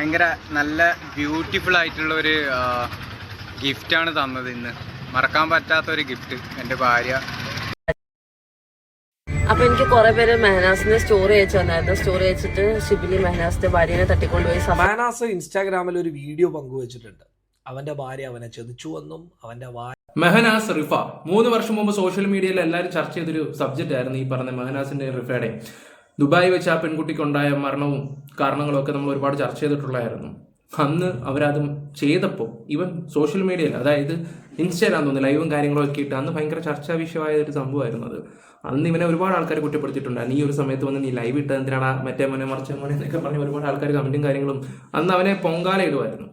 ഭയങ്കര നല്ല ബ്യൂട്ടിഫുൾ ആയിട്ടുള്ള ഒരു ഗിഫ്റ്റാണ് തന്നത് ഇന്ന്. മറക്കാൻ പറ്റാത്ത ഒരു ഗിഫ്റ്റ് എൻ്റെ ഭാര്യ. അപ്പൊ എനിക്ക് കുറെ പേര് മെഹനാസിന്റെ സ്റ്റോറി അയച്ചു തന്നായിരുന്നു. സ്റ്റോറി അയച്ചിട്ട് ഷിബിലി മെഹനാസിന്റെ ഭാര്യനെ തട്ടിക്കൊണ്ടുപോയി. മെഹനാസ് ഇൻസ്റ്റാഗ്രാമിൽ ഒരു വീഡിയോ പങ്കുവച്ചിട്ടുണ്ട്. അവന്റെ ഭാര്യ അവനെ ചതിച്ചു എന്നും അവന്റെ മെഹനാസ് റിഫ 3 വർഷം മുമ്പ് സോഷ്യൽ മീഡിയയിൽ എല്ലാവരും ചർച്ച ചെയ്തൊരു സബ്ജക്റ്റ് ആയിരുന്നു ഈ പറഞ്ഞ മെഹനാസിന്റെ റിഫയുടെ. ദുബായ് വെച്ച് ആ പെൺകുട്ടിക്കുണ്ടായ മരണവും കാരണങ്ങളും ഒക്കെ നമ്മൾ ഒരുപാട് ചർച്ച ചെയ്തിട്ടുള്ളതായിരുന്നു. അന്ന് അവരത് ചെയ്തപ്പോൾ ഇവൻ സോഷ്യൽ മീഡിയയിൽ, അതായത് ഇൻസ്റ്റയിലാന്ന് തോന്നുന്നു, ലൈവും കാര്യങ്ങളും ഒക്കെ ഇട്ട് അന്ന് ഭയങ്കര ചർച്ചാ വിഷയമായ ഒരു സംഭവമായിരുന്നു അത്. അന്ന് ഇവനെ ഒരുപാട് ആൾക്കാർ കുറ്റപ്പെടുത്തിയിട്ടുണ്ട്. ഈ ഒരു സമയത്ത് വന്ന് നീ ലൈവ് ഇട്ടത് എന്തിനാണ്, മറ്റേ മോനെ മറിച്ച മോനെ എന്നൊക്കെ പറഞ്ഞ് ഒരുപാട് ആൾക്കാർ കമന്റും കാര്യങ്ങളും അന്ന് അവനെ പൊങ്കാല ഇടുമായിരുന്നു.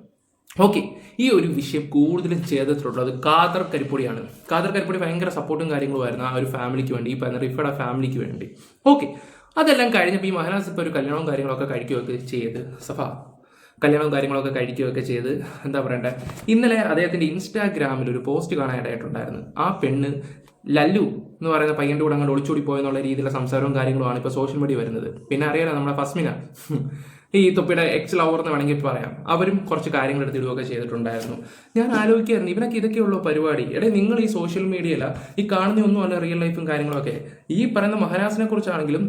ഓക്കെ, ഈ ഒരു വിഷയം കൂടുതലും ചെയ്തിട്ടുള്ളത് ഖാദർ കരിപ്പൊടിയാണ്. ഖാദർ കരിപ്പൊടി ഭയങ്കര സപ്പോർട്ടും കാര്യങ്ങളുമായിരുന്നു ആ ഒരു ഫാമിലിക്ക് വേണ്ടി, ഈ റിഫയുടെ ഫാമിലിക്ക് വേണ്ടി. ഓക്കെ, അതെല്ലാം കഴിഞ്ഞപ്പോൾ ഈ മെഹനാസ് ഇപ്പോൾ ഒരു കല്യാണവും കാര്യങ്ങളൊക്കെ കഴിക്കുകയൊക്കെ ചെയ്ത് കല്യാണവും കാര്യങ്ങളൊക്കെ കഴിക്കുകയൊക്കെ ചെയ്ത് എന്താ പറയണ്ടേ, ഇന്നലെ അദ്ദേഹത്തിൻ്റെ ഇൻസ്റ്റാഗ്രാമിൽ ഒരു പോസ്റ്റ് കാണാനായിട്ടുണ്ടായിരുന്നു. ആ പെണ്ണ് ലല്ലു എന്ന് പറയുന്ന പയ്യൻ്റെ കൂടെ അങ്ങോട്ട് ഒളിച്ചോടി പോയെന്നുള്ള രീതിയിലുള്ള സംസാരവും കാര്യങ്ങളുമാണ് ഇപ്പോൾ സോഷ്യൽ മീഡിയ വരുന്നത്. പിന്നെ അറിയാലോ നമ്മുടെ ഫസ്മിന, ഈ തൊപ്പിയുടെ എക്സ് ലവർ എന്ന് വേണമെങ്കിൽ പറയാം, അവരും കുറച്ച് കാര്യങ്ങൾ എടുത്തിടുകയൊക്കെ ചെയ്തിട്ടുണ്ടായിരുന്നു. ഞാൻ ആലോചിക്കായിരുന്നു, ഇവനൊക്കെ ഇതൊക്കെയുള്ളൂ പരിപാടി. നിങ്ങൾ ഈ സോഷ്യൽ മീഡിയയില ഈ കാണുന്നൊന്നും അല്ല റിയൽ ലൈഫും കാര്യങ്ങളൊക്കെ. ഈ പറയുന്ന മെഹനാസിനെ കുറിച്ചാണെങ്കിലും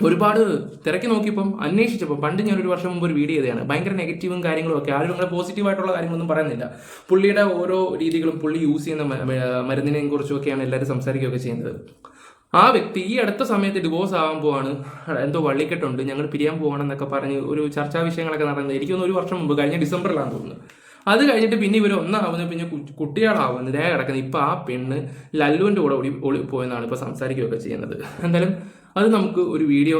ഒരുപാട് തിരക്കി നോക്കിയപ്പം അന്വേഷിച്ചപ്പോൾ, പണ്ട് ഞാൻ 1 വർഷം മുമ്പ് ഒരു വീഡിയോ ചെയ്തതാണ്, ഭയങ്കര നെഗറ്റീവും കാര്യങ്ങളും ഒക്കെ. ആരും അങ്ങനെ പോസിറ്റീവായിട്ടുള്ള കാര്യങ്ങളൊന്നും പറയുന്നില്ല. പുള്ളിയുടെ ഓരോ രീതികളും, പുള്ളി യൂസ് ചെയ്യുന്ന മരുന്നിനെ കുറിച്ചൊക്കെയാണ് എല്ലാവരും സംസാരിക്കുകയൊക്കെ ചെയ്യുന്നത്. ആ വ്യക്തി ഈ അടുത്ത സമയത്ത് ഡിവോഴ്സ് ആകാൻ പോവാണ്, എന്തോ വള്ളിക്കെട്ടുണ്ട്, ഞങ്ങൾ പിരിയാൻ പോവാണെന്നൊക്കെ പറഞ്ഞ് ഒരു ചർച്ചാ വിഷയങ്ങളൊക്കെ നടന്നത് എനിക്കൊന്ന് 1 വർഷം മുമ്പ്, കഴിഞ്ഞ ഡിസംബറിലാണെന്ന് തോന്നുന്നു. അത് കഴിഞ്ഞിട്ട് പിന്നെ ഇവർ ഒന്നാവുന്നത്, പിന്നെ കുട്ടികളാവുന്നത്, ഇതേ കിടക്കുന്നത്. ഇപ്പം ആ പെണ്ണ് ലല്ലുവിൻ്റെ കൂടെ പോയെന്നാണ് ഇപ്പോൾ സംസാരിക്കുകയൊക്കെ ചെയ്യുന്നത്. എന്തായാലും അത് നമുക്ക് ഒരു വീഡിയോ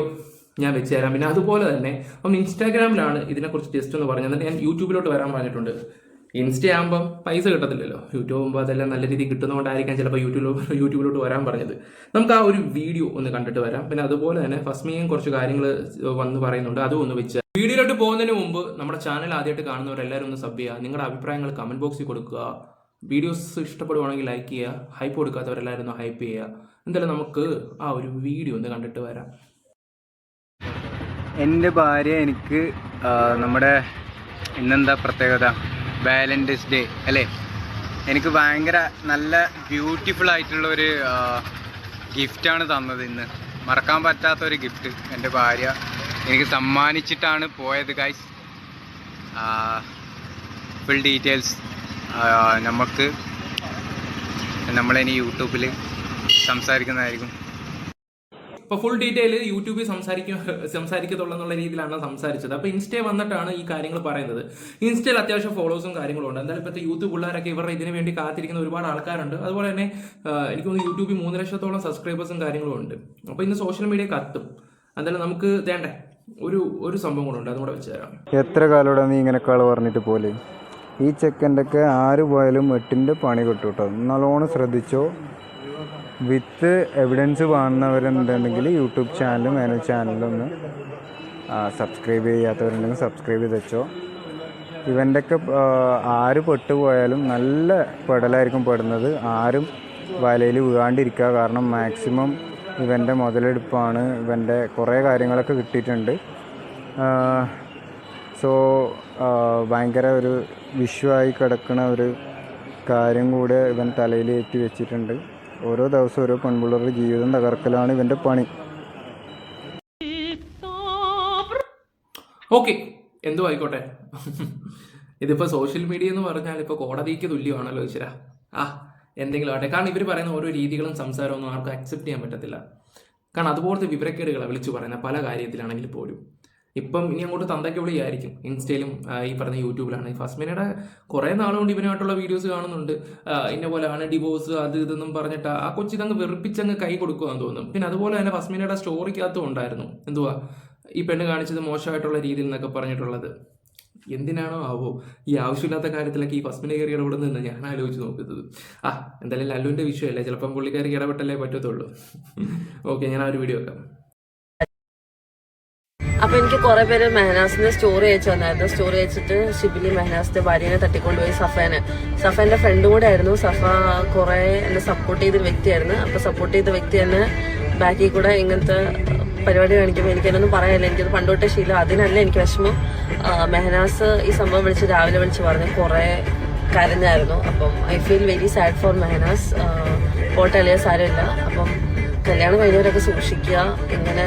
ഞാൻ വെച്ച് തരാം. പിന്നെ അതുപോലെ തന്നെ അവൻ ഇൻസ്റ്റാഗ്രാമിലാണ് ഇതിനെക്കുറിച്ച് ജസ്റ്റ് ഒന്ന് പറഞ്ഞത്. എന്നിട്ട് ഞാൻ യൂട്യൂബിലോട്ട് വരാൻ പറഞ്ഞിട്ടുണ്ട്. ഇൻസ്റ്റ ആകുമ്പം പൈസ കിട്ടത്തില്ലല്ലോ, യൂട്യൂബ് ആകുമ്പോൾ അതെല്ലാം നല്ല രീതിയിൽ കിട്ടുന്നതുകൊണ്ടായിരിക്കാം ചിലപ്പോൾ യൂട്യൂബിലോട്ട് വരാൻ പറഞ്ഞത്. നമുക്ക് ആ ഒരു വീഡിയോ ഒന്ന് കണ്ടിട്ട് വരാം. പിന്നെ അതുപോലെ തന്നെ ഫസ്മിയും കുറച്ച് കാര്യങ്ങൾ വന്ന് പറയുന്നുണ്ട്, അതും ഒന്ന് വെച്ച്. വീഡിയോയിലോട്ട് പോകുന്നതിന് മുമ്പ് നമ്മുടെ ചാനൽ ആദ്യമായിട്ട് കാണുന്നവരെല്ലാവരും ഒന്ന് സബ് ചെയ്യുക. നിങ്ങളുടെ അഭിപ്രായങ്ങൾ കമൻറ്റ് ബോക്സിൽ കൊടുക്കുക. വീഡിയോസ് ഇഷ്ടപ്പെടുവാണെങ്കിൽ ലൈക്ക് ചെയ്യുക. ഹൈപ്പ് കൊടുക്കാത്തവരെല്ലാവരും ഒന്ന് ഹൈപ്പ് ചെയ്യുക. എന്തായാലും നമുക്ക് ആ ഒരു വീഡിയോ ഒന്ന് കണ്ടിട്ട് വരാം. എൻ്റെ ഭാര്യ എനിക്ക് നമ്മുടെ ഇന്നെന്താ പ്രത്യേകത, വാലന്റൈൻസ് ഡേ അല്ലേ, എനിക്ക് ഭയങ്കര നല്ല ബ്യൂട്ടിഫുൾ ആയിട്ടുള്ള ഒരു ഗിഫ്റ്റാണ് തന്നത് ഇന്ന്. മറക്കാൻ പറ്റാത്ത ഒരു ഗിഫ്റ്റ് എൻ്റെ ഭാര്യ എനിക്ക് സമ്മാനിച്ചിട്ടാണ് പോയത് ഗൈസ്. ഫുൾ ഡീറ്റെയിൽസ് നമ്മളിനി യൂട്യൂബിൽ സംസാരിക്കുന്നതായിരിക്കും. ഇപ്പോൾ ഫുൾ ഡീറ്റെയിൽ യൂട്യൂബിൽ സംസാരിക്കത്തുള്ളൂ എന്നുള്ള രീതിയിലാണ് സംസാരിച്ചത്. അപ്പോൾ ഇൻസ്റ്റയിൽ വന്നിട്ടാണ് ഈ കാര്യങ്ങൾ പറയുന്നത്. ഇൻസ്റ്റയിൽ അത്യാവശ്യം ഫോളോവേഴ്സും കാര്യങ്ങളും ഉണ്ട്. എന്തായാലും ഇപ്പോഴത്തെ യൂത്ത് പിള്ളേരൊക്കെ ഇവരുടെ ഇതിന് വേണ്ടി കാത്തിരിക്കുന്ന ഒരുപാട് ആൾക്കാരുണ്ട്. അതുപോലെ തന്നെ എനിക്ക് തോന്നുന്നു യൂട്യൂബിൽ 3 ലക്ഷത്തോളം സബ്സ്ക്രൈബേഴ്സും കാര്യങ്ങളും ഉണ്ട്. അപ്പോൾ ഇന്ന് സോഷ്യൽ മീഡിയ കത്തും. എന്തായാലും നമുക്ക് വേണ്ടേ ഒരു സംഭവം കൂടെ ഉണ്ട്, അതും കൂടെ വെച്ച് തരാം. എത്ര കാലോടെ നീ ഇങ്ങനെ കള പറഞ്ഞിട്ട് പോലെ, ഈ ചെക്കൻ്റെയൊക്കെ ആര് പോയാലും 8ൻ്റെ പണി കിട്ടും കേട്ടോ. നല്ലോണം ശ്രദ്ധിച്ചോ. വിത്ത് എവിഡൻസ് കാണുന്നവരുണ്ടെങ്കിൽ യൂട്യൂബ് ചാനലും മാനേജ് ചാനലൊന്ന് സബ്സ്ക്രൈബ് ചെയ്യാത്തവരുണ്ടെങ്കിൽ സബ്സ്ക്രൈബ് ചെയ്ത് വെച്ചോ. ഇവൻ്റെയൊക്കെ ആര് പെട്ടുപോയാലും നല്ല പെടലായിരിക്കും പെടുന്നത്. ആരും വലയിൽ വീഴാണ്ടിരിക്കുക. കാരണം മാക്സിമം ഇവൻ്റെ മുതലെടുപ്പാണ്. ഇവൻ്റെ കുറേ കാര്യങ്ങളൊക്കെ കിട്ടിയിട്ടുണ്ട്. സോ ഭയങ്കര ഒരു വിഷയമായി കിടക്കുന്ന ഒരു കാര്യം കൂടെ ഇവൻ തലയിൽ ഏറ്റി വെച്ചിട്ടുണ്ട്. ഓരോ ദിവസം ഓരോ പെൺപിള്ളേരുടെ ജീവിതം തകർക്കലാണ് ഇവൻ്റെ പണി. ഓക്കെ, എന്തോ ആയിക്കോട്ടെ. ഇതിപ്പോൾ സോഷ്യൽ മീഡിയ എന്ന് പറഞ്ഞാൽ ഇപ്പോൾ കോടതിക്ക് തുല്യമാണല്ലോ ഈശ്വര. എന്തെങ്കിലും ആട്ടെ. കാരണം ഇവർ പറയുന്ന ഓരോ രീതികളും സംസാരമൊന്നും ആർക്കും അക്സെപ്റ്റ് ചെയ്യാൻ പറ്റത്തില്ല. കാരണം അതുപോലത്തെ വിവരക്കേടുകളെ വിളിച്ചു പറയുന്ന പല കാര്യത്തിലാണെങ്കിൽ പോലും. ഇപ്പം ഇനി അങ്ങോട്ട് തന്തയ്ക്ക് വിളിയായിരിക്കും. ഇൻസ്റ്റയിലും ഈ പറഞ്ഞ യൂട്യൂബിലാണ്. ഫസ്മിനയുടെ കുറേ നാളുകൊണ്ട് ഇവനായിട്ടുള്ള വീഡിയോസ് കാണുന്നുണ്ട്. ഇന്ന പോലെയാണ് ഡിവോഴ്സ് അത് ഇതെന്നും പറഞ്ഞിട്ട് ആ കൊച്ചിതങ്ങ് വെറുപ്പിച്ചങ്ങ് കൈ കൊടുക്കുകയെന്ന് തോന്നും. പിന്നെ അതുപോലെ തന്നെ ഫസ്മിനയുടെ സ്റ്റോറിക്കകത്തും ഉണ്ടായിരുന്നു എന്തുവാ ഈ പെണ്ണ് കാണിച്ചത് മോശമായിട്ടുള്ള രീതിയിൽ എന്നൊക്കെ പറഞ്ഞിട്ടുള്ളത്. എന്തിനാണോ ആവോ ഈ ആവശ്യമില്ലാത്ത കാര്യത്തിലൊക്കെ ഈ ഫസ്മിനെ കയറി ഇടപെടുന്നതെന്ന് ഞാൻ ആലോചിച്ച് നോക്കുന്നത്. എന്തായാലും ലല്ലുവിൻ്റെ വിഷയമല്ലേ, ചിലപ്പം പുള്ളിക്കാരി ഇടപെട്ടല്ലേ പറ്റത്തുള്ളൂ. ഓക്കെ, ഞാൻ ആ ഒരു വീഡിയോ വെക്കാം. അപ്പൊ എനിക്ക് കുറെ പേര് മെഹനാസിന്റെ സ്റ്റോറി അയച്ചു തന്നായിരുന്നു. സ്റ്റോറി അയച്ചിട്ട് ഷിബിലി മെഹനാസിന്റെ ഭാര്യനെ തട്ടിക്കൊണ്ടുപോയി. സഫേന്റെ ഫ്രണ്ടും കൂടെ ആയിരുന്നു. സഫ കുറെ എന്നെ സപ്പോർട്ട് ചെയ്ത വ്യക്തിയായിരുന്നു. അപ്പൊ സപ്പോർട്ട് ചെയ്ത വ്യക്തി തന്നെ ബാക്കിൽ കൂടെ ഇങ്ങനത്തെ പരിപാടി കാണിക്കുമ്പോൾ എനിക്കതൊന്നും പറയാനില്ല. എനിക്കത് പണ്ടോട്ടെ ശീലം, അതിനല്ല എനിക്ക് വിഷമം. മെഹനാസ് ഈ സംഭവം രാവിലെ വിളിച്ച് പറഞ്ഞ് കുറേ കരഞ്ഞായിരുന്നു. അപ്പം I feel very sad four Mehnaz. പോട്ടെ, അല്ലേ സാരമില്ല. അപ്പം കല്യാണം കഴിഞ്ഞവരൊക്കെ സൂക്ഷിക്കുക. ഇങ്ങനെ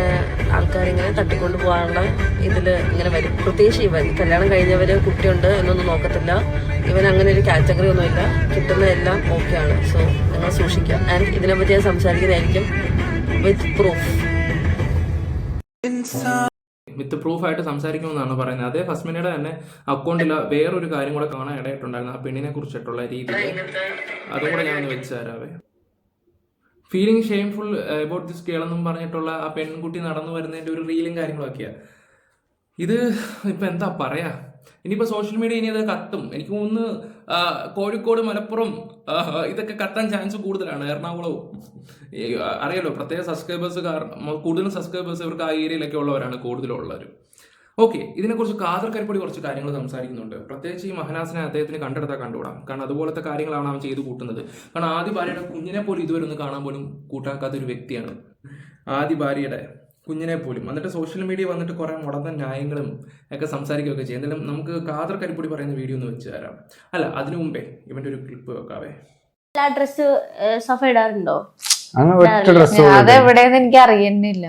ആൾക്കാരിങ്ങനെ തട്ടിക്കൊണ്ട് പോകാനുള്ള ഇതിൽ ഇങ്ങനെ വരും. പ്രത്യേകിച്ച് ഇവൻ കല്യാണം കഴിഞ്ഞവർ കുട്ടിയുണ്ട് എന്നൊന്നും നോക്കത്തില്ല. ഇവൻ അങ്ങനെ ഒരു കാറ്റഗറി ഒന്നുമില്ല. കിട്ടുന്നതെല്ലാം ഓക്കെയാണ്. സോ നിങ്ങൾ സൂക്ഷിക്കുക. ആൻഡ് ഇതിനെപ്പറ്റി ഞാൻ സംസാരിക്കുന്നതായിരിക്കും വിത്ത് പ്രൂഫ്. വിത്ത് പ്രൂഫായിട്ട് സംസാരിക്കുമെന്നാണ് പറയുന്നത്. അതേ ഫസ്മിനയുടെ തന്നെ അക്കൗണ്ടിൽ വേറൊരു കാര്യം കൂടെ കാണാൻ ഇടയിട്ടുണ്ടായിരുന്നു, ആ പെണ്ണിനെ കുറിച്ചിട്ടുള്ള രീതിയിൽ. അതും കൂടെ ഞാനൊന്ന് വെച്ച് തരാവേ. Feeling shameful about this girl എന്നും പറഞ്ഞിട്ടുള്ള ആ പെൺകുട്ടി നടന്നു വരുന്നതിൻ്റെ ഒരു റീലും കാര്യങ്ങളൊക്കെയാണ്. ഇത് ഇപ്പം എന്താ പറയാ, ഇനിയിപ്പോൾ സോഷ്യൽ മീഡിയ ഇനി അത് കത്തും. എനിക്ക് തോന്നുന്നു കോഴിക്കോട്, മലപ്പുറം ഇതൊക്കെ കത്താൻ ചാൻസ് കൂടുതലാണ്. എറണാകുളവും അറിയാലോ, പ്രത്യേക സബ്സ്ക്രൈബേഴ്സ് കൂടുതലും സബ്സ്ക്രൈബേഴ്സ് ഇവർക്ക് ആ ഏരിയയിലൊക്കെ ഉള്ളവരാണ് കൂടുതലുള്ളവർ. ഓക്കെ, ഇതിനെക്കുറിച്ച് കാദർ കരിപ്പൊടി കുറച്ച് കാര്യങ്ങൾ സംസാരിക്കുന്നുണ്ട്. പ്രത്യേകിച്ച് ഈ മഹനാസിനെ അദ്ദേഹത്തിന് കണ്ടെടുത്താൽ കണ്ടുകൂടാം. കാരണം അതുപോലത്തെ കാര്യങ്ങളാണ് അവൻ ചെയ്ത് കൂട്ടുന്നത്. കാരണം ആദ്യ ഭാര്യയുടെ കുഞ്ഞിനെ പോലും ഇതുവരെ ഒന്ന് കാണാൻ പോലും കൂട്ടാക്കാത്ത ഒരു വ്യക്തിയാണ് ആദ്യ ഭാര്യയുടെ കുഞ്ഞിനെ പോലും. എന്നിട്ട് സോഷ്യൽ മീഡിയ വന്നിട്ട് കുറേ മുടന്ന ന്യായങ്ങളും ഒക്കെ സംസാരിക്കുകയൊക്കെ ചെയ്യും. എന്തായാലും നമുക്ക് കാദർ കരിപ്പൊടി പറയുന്ന വീഡിയോ ഒന്ന് വെച്ച് തരാം. അല്ല, അതിനു മുമ്പേ ഇവന്റെ ഒരു ക്ലിപ്പ് വെക്കാവേ. ഡ്രസ് സഫ ഇടാറുണ്ടോ? അങ്ങനെ ഒറ്റ ഡ്രസ് അതെവിടെയെന്ന് എനിക്ക് അറിയുന്നില്ല.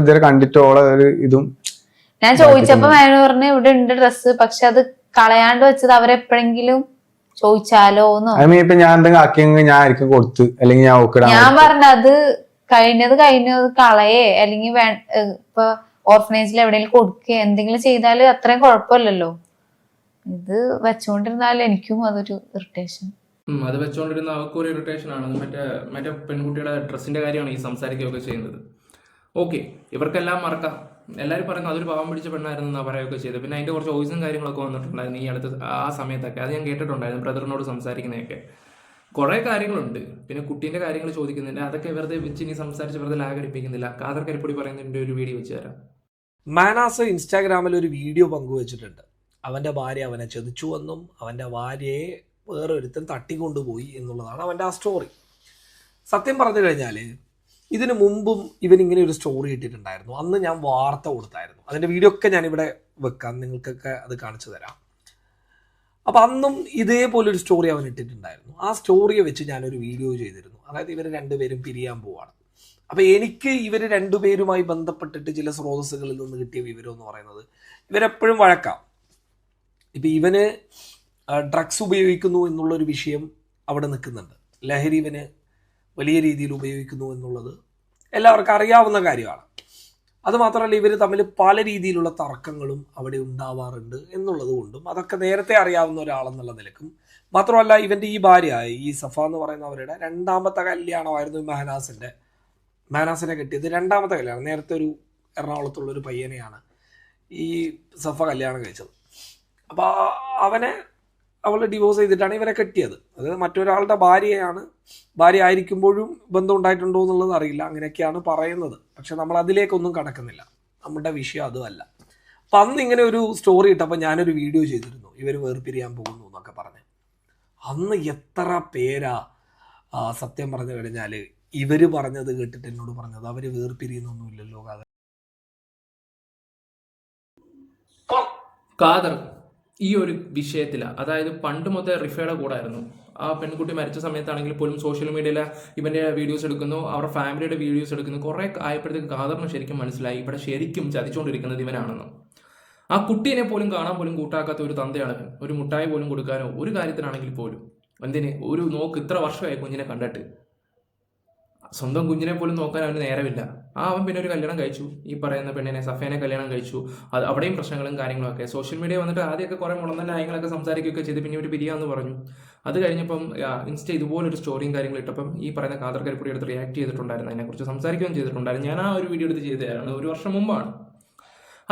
ഇതുവരെ കണ്ടിട്ട് ഓളെ ഒരു ഇതും ഞാൻ ചോദിച്ചപ്പോ മേനു പറഞ്ഞു ഇവിടെ ഉണ്ട് ഡ്രസ്സ്, പക്ഷെ അത് കളയാണ്ട് വെച്ചത് അവരെപ്പോഴെങ്കിലും ചോദിച്ചാലോന്നോ. ഇപ്പൊ ഞാൻ എന്തെങ്കിലും ആക്കിയെങ്കിൽ ഞാൻ ആയിരിക്കും കൊടുത്ത്, അല്ലെങ്കിൽ ഞാൻ ഓക്കിടാൻ. ഞാൻ പറഞ്ഞ അത് കഴിഞ്ഞത് കളയേ, അല്ലെങ്കിൽ ഇപ്പൊ ഓർഫനേജിൽ എവിടെയെങ്കിലും കൊടുക്കേ എന്തെങ്കിലും ചെയ്താല് അത്രയും കുഴപ്പമില്ലല്ലോ. ഇത് വെച്ചോണ്ടിരുന്നാലും എനിക്കും അതൊരു ഇറിറ്റേഷൻ. അത് വെച്ചോണ്ടിരുന്ന അവർക്കൊരു ഇറിറ്റേഷൻ ആണ്. മറ്റേ പെൺകുട്ടിയുടെ ഡ്രസ്സിന്റെ കാര്യമാണ് ഈ സംസാരിക്കുകയൊക്കെ ചെയ്യുന്നത്. ഓക്കെ, ഇവർക്കെല്ലാം മറക്കാം. എല്ലാവരും പറയുന്നത് അതൊരു പാവം പിടിച്ച പെണ്ണായിരുന്നു എന്നാ പറയുകയൊക്കെ ചെയ്തത്. പിന്നെ അതിന്റെ കുറച്ച് വോയിസും കാര്യങ്ങളൊക്കെ വന്നിട്ടുണ്ടായിരുന്നു ഈ അടുത്ത് ആ സമയത്തൊക്കെ. അത് ഞാൻ കേട്ടിട്ടുണ്ടായിരുന്നു, ബ്രദറിനോട് സംസാരിക്കുന്നതൊക്കെ. കുറേ കാര്യങ്ങളുണ്ട്. പിന്നെ കുട്ടീൻ്റെ കാര്യങ്ങൾ ചോദിക്കുന്നുണ്ട്. അതൊക്കെ വെറുതെ വെച്ച് ഇനി സംസാരിച്ച് വെറുതെ ലാഗടിപ്പിക്കുന്നില്ല. കാദർ കരിപ്പൊടി പറയുന്നതിൻ്റെ ഒരു വീഡിയോ വെച്ച് തരാം. മാനാസ് ഇൻസ്റ്റാഗ്രാമിൽ ഒരു വീഡിയോ പങ്കുവച്ചിട്ടുണ്ട്. അവൻ്റെ ഭാര്യ അവനെ ചതിച്ചുവെന്നും അവൻ്റെ ഭാര്യയെ വേറൊരുത്തൻ തട്ടിക്കൊണ്ടുപോയി എന്നുള്ളതാണ് അവൻ്റെ ആ സ്റ്റോറി. സത്യം പറഞ്ഞു കഴിഞ്ഞാൽ ഇതിനു മുമ്പും ഇവനിങ്ങനെ ഒരു സ്റ്റോറി ഇട്ടിട്ടുണ്ടായിരുന്നു. അന്ന് ഞാൻ വാർത്ത കൊടുത്തായിരുന്നു. അതിൻ്റെ വീഡിയോ ഒക്കെ ഞാനിവിടെ വെക്കാം, നിങ്ങൾക്കൊക്കെ അത് കാണിച്ചു തരാം. അപ്പം അന്നും ഇതേപോലൊരു സ്റ്റോറി അവൻ ഇട്ടിട്ടുണ്ടായിരുന്നു. ആ സ്റ്റോറിയെ വെച്ച് ഞാനൊരു വീഡിയോ ചെയ്തിരുന്നു. അതായത് ഇവർ രണ്ടുപേരും പിരിയാൻ പോവാണ്. അപ്പം എനിക്ക് ഇവർ രണ്ടുപേരുമായി ബന്ധപ്പെട്ടിട്ട് ചില സ്രോതസ്സുകളിൽ നിന്ന് കിട്ടിയ വിവരം എന്ന് പറയുന്നത് ഇവരെപ്പോഴും വഴക്കാം. ഇപ്പം ഇവന് ഡ്രഗ്സ് ഉപയോഗിക്കുന്നു എന്നുള്ളൊരു വിഷയം അവിടെ നിൽക്കുന്നുണ്ട്. ലഹരി ഇവന് വലിയ രീതിയിൽ ഉപയോഗിക്കുന്നു എന്നുള്ളത് എല്ലാവർക്കും അറിയാവുന്ന കാര്യമാണ്. അതുമാത്രമല്ല ഇവർ തമ്മിൽ പല രീതിയിലുള്ള തർക്കങ്ങളും അവിടെ ഉണ്ടാവാറുണ്ട് എന്നുള്ളത് കൊണ്ടും അതൊക്കെ നേരത്തെ അറിയാവുന്ന ഒരാളെന്നുള്ള നിലക്കും. മാത്രമല്ല ഇവൻ്റെ ഈ ഭാര്യ, ഈ സഫ എന്ന് പറയുന്നവരുടെ രണ്ടാമത്തെ കല്യാണമായിരുന്നു മെഹനാസിനെ കെട്ടിയത്. രണ്ടാമത്തെ കല്യാണം. നേരത്തെ ഒരു എറണാകുളത്തുള്ളൊരു പയ്യനെയാണ് ഈ സഫ കല്യാണം കഴിച്ചത്. അപ്പോൾ അവൾ ഡിവോഴ്സ് ചെയ്തിട്ടാണ് ഇവരെ കെട്ടിയത്. അത് മറ്റൊരാളുടെ ഭാര്യ ആയിരിക്കുമ്പോഴും ബന്ധം ഉണ്ടായിട്ടുണ്ടോ എന്നുള്ളത് അറിയില്ല. അങ്ങനെയൊക്കെയാണ് പറയുന്നത്. പക്ഷെ നമ്മൾ അതിലേക്കൊന്നും കടക്കുന്നില്ല. നമ്മുടെ വിഷയം അതുമല്ല. അപ്പം അന്ന് ഇങ്ങനെ ഒരു സ്റ്റോറി ഇട്ടപ്പോൾ ഞാനൊരു വീഡിയോ ചെയ്തിരുന്നു, ഇവർ വേർപിരിയാൻ പോകുന്നു എന്നൊക്കെ പറഞ്ഞ്. അന്ന് എത്ര പേരാ സത്യം പറഞ്ഞു കഴിഞ്ഞാൽ ഇവർ പറഞ്ഞത് കേട്ടിട്ട് എന്നോട് പറഞ്ഞത് അവർ വേർപിരിയുന്നൊന്നുമില്ലല്ലോ. കാദർ ഈ ഒരു വിഷയത്തിലാണ്, അതായത് പണ്ട് മൊത്തം റിഫയുടെ കൂടെ ആയിരുന്നു. ആ പെൺകുട്ടി മരിച്ച സമയത്താണെങ്കിൽ പോലും സോഷ്യൽ മീഡിയയിൽ ഇവൻ്റെ വീഡിയോസ് എടുക്കുന്നു, അവരുടെ ഫാമിലിയുടെ വീഡിയോസ് എടുക്കുന്നു. കുറേ ആയപ്പോഴത്തേക്ക് കാദറിന് ശരിക്കും മനസ്സിലായി ഇവിടെ ശരിക്കും ചതിച്ചുകൊണ്ടിരിക്കുന്നത് ഇവനാണെന്ന്. ആ കുട്ടീനെ പോലും കാണാൻ പോലും കൂട്ടാക്കാത്ത ഒരു തന്തയാണ് ഇവൻ. ഒരു മുട്ടായി പോലും കൊടുക്കാനോ ഒരു കാര്യത്തിനാണെങ്കിൽ പോലും എന്തിന് ഒരു നോക്ക്. ഇത്ര വർഷമായി കുഞ്ഞിനെ കണ്ടിട്ട് സ്വന്തം കുഞ്ഞിനെ പോലും നോക്കാൻ അവന് നേരമില്ല. അവൻ പിന്നെ ഒരു കല്യാണം കഴിച്ചു, ഈ പറയുന്ന പെണ്ണിനെ സഫേനെ കല്യാണം കഴിച്ചു. അത് അവിടെയും പ്രശ്നങ്ങളും കാര്യങ്ങളൊക്കെ. സോഷ്യൽ മീഡിയ വന്നിട്ട് ആദ്യമൊക്കെ കുറേ മുളന്ന ന്യായങ്ങളൊക്കെ സംസാരിക്കുകയൊക്കെ ചെയ്ത് പിന്നെ ഒരു പിരിയാന്ന് പറഞ്ഞു. അത് കഴിഞ്ഞപ്പം ഇൻസ്റ്റ ഇതുപോലൊരു സ്റ്റോറിയും കാര്യങ്ങളും ഇട്ടപ്പം ഈ പറയുന്ന കാദർ കരിപ്പൊടി എടുത്ത് റിയാക്ട് ചെയ്തിട്ടുണ്ടായിരുന്നു, അതിനെക്കുറിച്ച് സംസാരിക്കുകയും ചെയ്തിട്ടുണ്ടായിരുന്നു. ഞാൻ ആ ഒരു വീഡിയോ എടുത്ത് ചെയ്തതാണ്, 1 വർഷം മുമ്പാണ്.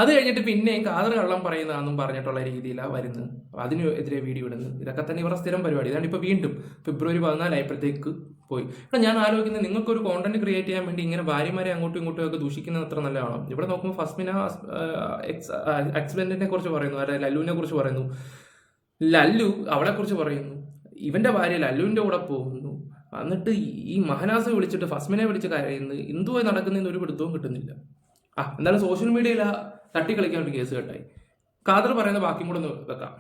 അത് കഴിഞ്ഞിട്ട് പിന്നെയും കാദർ കള്ളം പറയുന്നതെന്നും പറഞ്ഞിട്ടുള്ള രീതിയിലാണ് വരുന്നത്. അതിനെതിരെ വീഡിയോ ഇടുന്നത്. ഇതൊക്കെ തന്നെ ഇവരുടെ സ്ഥിരം പരിപാടി. ഇതാണ് ഇപ്പോൾ വീണ്ടും ഫെബ്രുവരി 14 ആയപ്പോഴത്തേക്ക് പോയി. ഇവിടെ ഞാൻ ആലോചിക്കുന്നത്, നിങ്ങൾക്കൊരു കോണ്ടന്റ് ക്രിയേറ്റ് ചെയ്യാൻ വേണ്ടി ഇങ്ങനെ ഭാര്യമാരെ അങ്ങോട്ടും ഇങ്ങോട്ടും ഒക്കെ ദൂഷിക്കുന്നത് അത്ര നല്ലതാണോ? ഇവിടെ നോക്കുമ്പോൾ ഫസ്മിന എക്സ്ബെൻഡിനെ കുറിച്ച് പറയുന്നു, അല്ലെ ലല്ലുവിനെ കുറിച്ച് പറയുന്നു. ലല്ലു അവളെ കുറിച്ച് പറയുന്നു. ഇവന്റെ ഭാര്യ ലല്ലുവിന്റെ കൂടെ പോകുന്നു. എന്നിട്ട് ഈ മഹനാസ് വിളിച്ചിട്ട് ഫസ്മിനെ വിളിച്ച് കരയുന്നത് എന്തുവായി നടക്കുന്നതെന്ന് ഒരു പിടുത്തവും കിട്ടുന്നില്ല. എന്തായാലും സോഷ്യൽ മീഡിയയിൽ തട്ടിക്കളിക്കാൻ ഒരു കേസ് കേട്ടായി. ഖാദർ പറയുന്ന ബാക്കിയും കൂടെ ഒന്ന് വെക്കാം.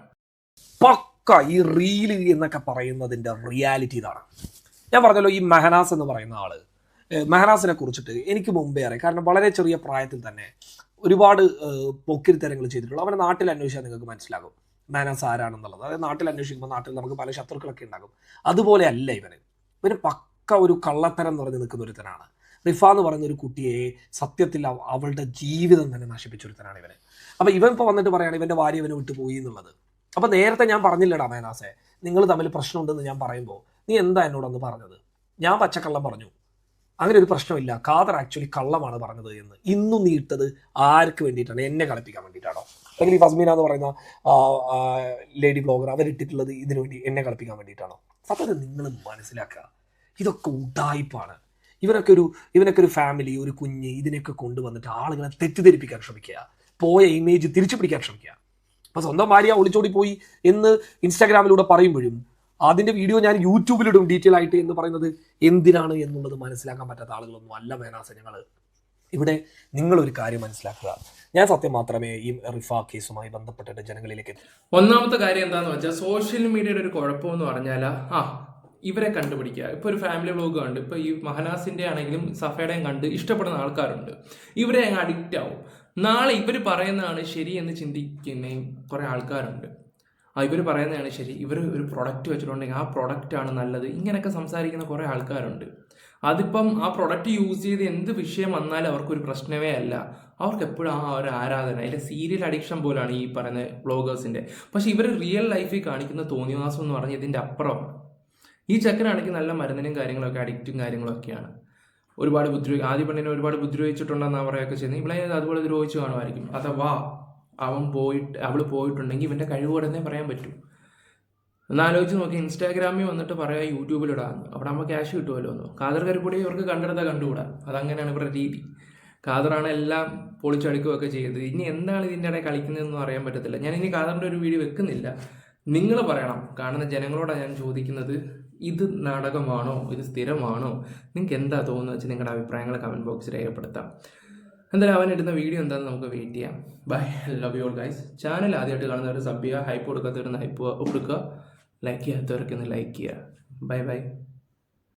പക്ക ഈ റീല് എന്നൊക്കെ പറയുന്നതിൻ്റെ റിയാലിറ്റി ഇതാണ്. ഞാൻ പറഞ്ഞല്ലോ, ഈ മെഹനാസ് എന്ന് പറയുന്ന ആള്, മെഹനാസിനെ കുറിച്ചിട്ട് എനിക്ക് മുമ്പേ അറിയാം. കാരണം വളരെ ചെറിയ പ്രായത്തിൽ തന്നെ ഒരുപാട് പൊക്കിരിത്തരങ്ങൾ ചെയ്തിട്ടുള്ളൂ. അവൻ്റെ നാട്ടിൽ അന്വേഷിച്ചാൽ നിങ്ങൾക്ക് മനസ്സിലാകും മെഹനാസ് ആരാണെന്നുള്ളത്. അതായത് നാട്ടിൽ അന്വേഷിക്കുമ്പോൾ നാട്ടിൽ നമുക്ക് പല ശത്രുക്കളൊക്കെ ഉണ്ടാകും. അതുപോലെ അല്ല ഇവന് പക്ക ഒരു കള്ളത്തരം നിറഞ്ഞു നിൽക്കുന്ന ഒരുത്തനാണ്. റിഫ എന്ന് പറയുന്ന ഒരു കുട്ടിയെ സത്യത്തിൽ അവളുടെ ജീവിതം തന്നെ നശിപ്പിച്ചൊരുത്തനാണ് ഇവന്. അപ്പം ഇവൻ ഇപ്പോൾ വന്നിട്ട് പറയുകയാണ് ഇവൻ്റെ ഭാര്യ ഇവനെ വിട്ടു പോയി എന്നുള്ളത്. അപ്പം നേരത്തെ ഞാൻ പറഞ്ഞില്ലടാ മെഹനാസെ, നിങ്ങൾ തമ്മിൽ പ്രശ്നമുണ്ടെന്ന് ഞാൻ പറയുമ്പോൾ നീ എന്താ എന്നോടൊന്ന് പറഞ്ഞത്? ഞാൻ പച്ചക്കള്ളം പറഞ്ഞു, അങ്ങനെ ഒരു പ്രശ്നമില്ല, ഖാദർ ആക്ച്വലി കള്ളമാണ് പറഞ്ഞത് എന്ന്. ഇന്നും നീ ഇട്ടത് ആർക്ക് വേണ്ടിയിട്ടാണ്? എന്നെ കളിപ്പിക്കാൻ വേണ്ടിയിട്ടാണോ? അല്ലെങ്കിൽ ഈ ഫസ്മീന എന്ന് പറയുന്ന ലേഡി ബ്ലോഗർ അവരിട്ടിട്ടുള്ളത് ഇതിനു വേണ്ടി എന്നെ കളിപ്പിക്കാൻ വേണ്ടിയിട്ടാണോ? സത്യത്തിൽ നിങ്ങൾ മനസ്സിലാക്കുക, ഇതൊക്കെ ഉഡായിപ്പാണ്. ഇവനൊക്കെ ഒരു ഫാമിലി, ഒരു കുഞ്ഞ്, ഇതിനൊക്കെ കൊണ്ടുവന്നിട്ട് ആളുകളെ തെറ്റിദ്ധരിപ്പിക്കാൻ ശ്രമിക്കുക, പോയ ഇമേജ് തിരിച്ചു പിടിക്കാൻ ശ്രമിക്കുക. അപ്പോൾ സ്വന്തം ഭാര്യ ഒളിച്ചോടി പോയി എന്ന് ഇൻസ്റ്റാഗ്രാമിലൂടെ പറയുമ്പോഴും അതിൻ്റെ വീഡിയോ ഞാൻ യൂട്യൂബിലിടും ഡീറ്റെയിൽ ആയിട്ട് എന്ന് പറയുന്നത് എന്തിനാണ് എന്നുള്ളത് മനസ്സിലാക്കാൻ പറ്റാത്ത ആളുകളൊന്നും അല്ല മെഹനാസ്. ഇവിടെ നിങ്ങളൊരു കാര്യം മനസ്സിലാക്കുക, ഞാൻ സത്യം മാത്രമേ ഈ റിഫ കേസുമായി ബന്ധപ്പെട്ടിട്ട് ജനങ്ങളിലേക്ക്. ഒന്നാമത്തെ കാര്യം എന്താണെന്ന് വെച്ചാൽ സോഷ്യൽ മീഡിയയുടെ ഒരു കുഴപ്പമെന്ന് പറഞ്ഞാൽ ഇവരെ കണ്ടുപിടിക്കുക. ഇപ്പോൾ ഒരു ഫാമിലി വ്ലോഗ് കണ്ട്, ഇപ്പോൾ ഈ മഹനാസിൻ്റെ ആണെങ്കിലും സഫയുടെയും കണ്ട് ഇഷ്ടപ്പെടുന്ന ആൾക്കാരുണ്ട്. ഇവരെ അങ്ങ് അഡിക്റ്റ് ആവും. നാളെ ഇവർ പറയുന്നതാണ് ശരി എന്ന് ചിന്തിക്കുന്നേയും കുറേ ആൾക്കാരുണ്ട്. ഇവർ പറയുന്നതാണ് ശരി, ഇവർ ഒരു പ്രൊഡക്റ്റ് വെച്ചിട്ടുണ്ടെങ്കിൽ ആ പ്രൊഡക്റ്റാണ് നല്ലത്, ഇങ്ങനെയൊക്കെ സംസാരിക്കുന്ന കുറേ ആൾക്കാരുണ്ട്. അതിപ്പം ആ പ്രൊഡക്റ്റ് യൂസ് ചെയ്ത് എന്ത് വിഷയം വന്നാലും അവർക്കൊരു പ്രശ്നമേ അല്ല. അവർക്ക് എപ്പോഴും ആ ഒരു ആരാധന, അതിൻ്റെ സീരിയൽ അഡിക്ഷൻ പോലാണ് ഈ പറയുന്ന വ്ളോഗേഴ്സിൻ്റെ. പക്ഷേ ഇവർ റിയൽ ലൈഫിൽ കാണിക്കുന്ന തോന്നിവാസം എന്ന് പറഞ്ഞാൽ ഇതിൻ്റെ അപ്പുറമാണ്. ഈ ചെക്കനാണെങ്കിൽ നല്ല മരുന്നിനും കാര്യങ്ങളൊക്കെ അഡിക്റ്റും കാര്യങ്ങളൊക്കെയാണ്. ഒരുപാട് ആദ്യ പെണ്ണിനെ ഒരുപാട് ഉപദ്രവിച്ചിട്ടുണ്ടെന്ന് പറയുകയൊക്കെ ചെയ്യുന്നത്. ഇവിടെ അതുപോലെ ദ്രോഹിച്ചു കാണുമായിരിക്കും. അഥവാ അവൾ പോയിട്ടുണ്ടെങ്കിൽ ഇവൻ്റെ കഴിവോടെന്നേ പറയാൻ പറ്റൂ. ഒന്നാലോചിച്ച് നോക്കി, ഇൻസ്റ്റാഗ്രാമിൽ വന്നിട്ട് പറയാം യൂട്യൂബിലിടാന്ന്, അവിടെ നമ്മൾ ക്യാഷ് കിട്ടുമല്ലോ എന്ന്. ഖാദർ കരിപ്പൊടി ഇവർക്ക് കണ്ടെടുത്താൽ കണ്ടുകൂടാ, അതങ്ങനെയാണ് ഇവരുടെ രീതി. ഖാദറാണ് എല്ലാം പൊളിച്ചടുക്കുകയൊക്കെ ചെയ്തത്. ഇനി എന്താണ് ഇതിൻ്റെ ഇടയിൽ കളിക്കുന്നതെന്നും അറിയാൻ പറ്റത്തില്ല. ഞാൻ ഇനി ഖാദറിൻ്റെ ഒരു വീഡിയോ വെക്കുന്നില്ല, നിങ്ങൾ പറയണം. കാണുന്ന ജനങ്ങളോടാണ് ഞാൻ ചോദിക്കുന്നത്, ഇത് നാടകമാണോ, ഇത് സ്ഥിരമാണോ? നിങ്ങൾക്ക് എന്താ തോന്നുന്നത് വെച്ച് നിങ്ങളുടെ അഭിപ്രായങ്ങൾ കമൻറ്റ് ബോക്സിൽ രേഖപ്പെടുത്താം. എന്തായാലും അവൻ ഇടുന്ന വീഡിയോ എന്താണെന്ന് നമുക്ക് വെയിറ്റ് ചെയ്യാം. Bye, love you all guys. Channel ആദ്യമായിട്ട് കാണുന്നവർ സബ് ചെയ്യുക, ഹൈപ്പ് കൊടുക്കാത്തവർ ഹൈപ്പ് കൊടുക്കുക, ലൈക്ക് ചെയ്യാത്തവർക്ക് ലൈക്ക് ചെയ്യുക. Bye by.